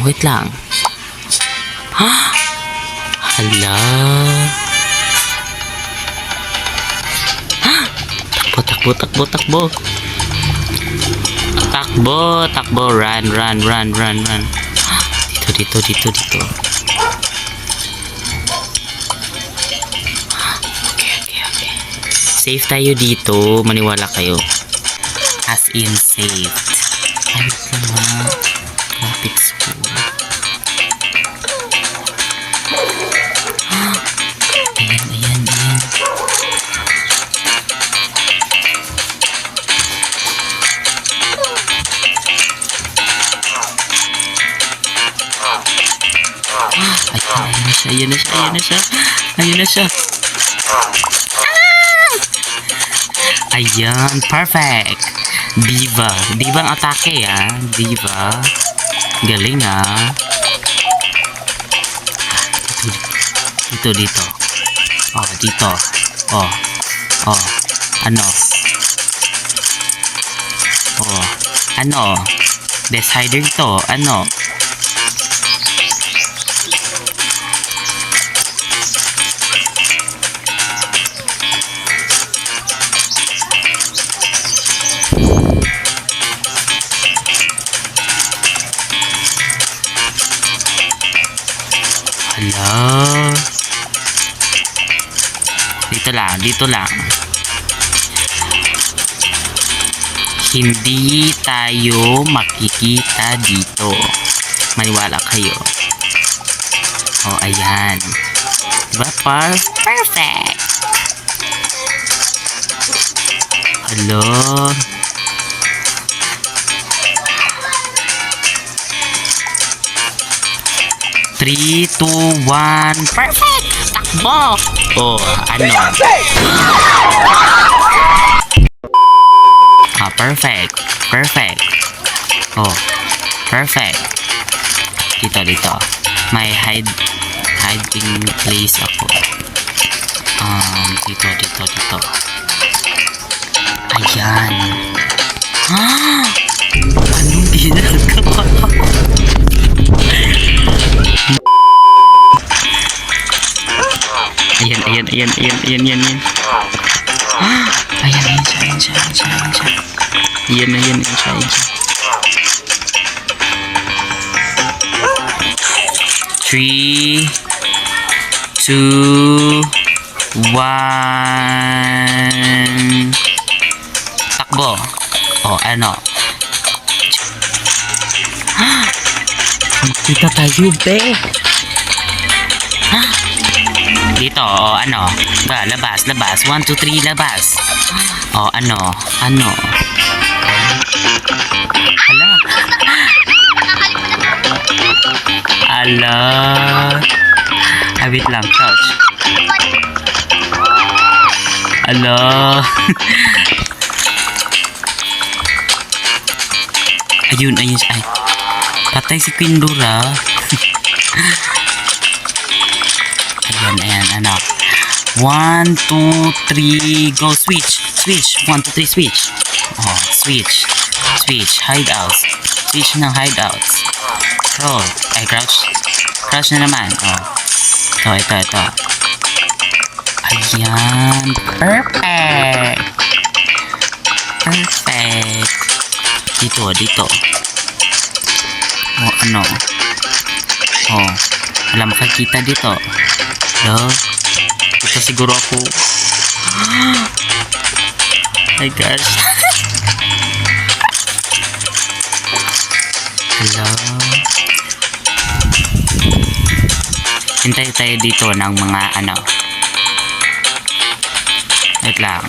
Wait lang. Hala. Takbo. Takbo. Run. Dito. Okay. Safe tayo dito. Maniwala kayo. As in safe. Ay, sama. Traffic school. Ayan. Ayan na siya. Ayan, perfect. Diva ang atake Diva. Galing Dito. Dito. Ano? Death hider to. Ano? Hala. Dito lang. Hindi tayo makikita dito. Maniwala kayo. Ayan. Diba? Perfect. Hello. Three, two, one. Perfect. Takbo. Ano? Perfect. Perfect. Dito. May hiding place ako. Dito. Ayan. Anong ginagawa? Ayan. Ayan siya. Ayan siya. 3, 2, 1. Takbo. Ano? Magkita tayo, be. Dito, ano? Labas. 1, 2, 3, labas. Ano? Ala. Wait lang, couch. Ala. Ayun. Ay. Patay si Queen Dora. Ayan, ano. 1, 2, 3, go, switch. 1, 2, 3, switch. Switch, hideouts. Switch ng hideouts. Ay, crouch na naman. Ito. Ayan, perfect. Dito. Ano? Wala makakita dito. Ito siguro ako. My gosh. Hello. Hintay tayo dito ng mga ano. Wait lang.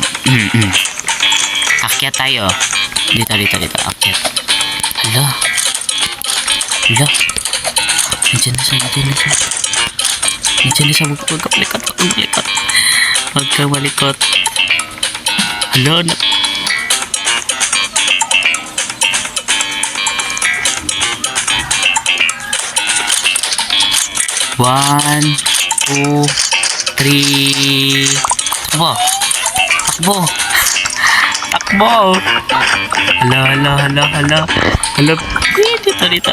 Akyat tayo. Dito. Akyat. Hello. Nandiyan na siya. Huwag ka malikot. Hello. One, two, three. Takbo. Hello. Dito. dito.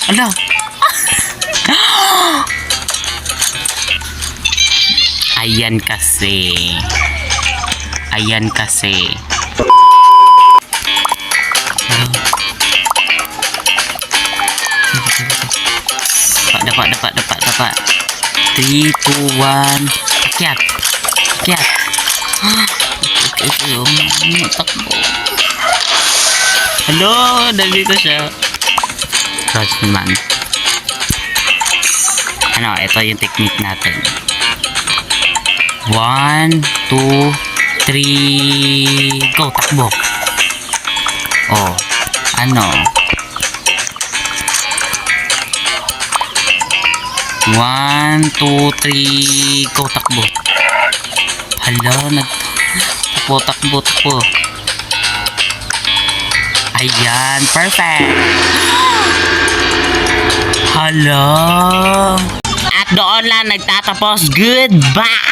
Ala. Ayan kasi. Dapat. 3, 2, 1. Akyat. Okay. Takbo. Hello, nandito siya. Crouch naman. Ito yung technique natin. 1, 2, 3, go, takbo. Oh, 1, 2, 3, go, takbo. Hala, takbo. Ayan, perfect. Hala. At doon lang nagtatapos. Goodbye.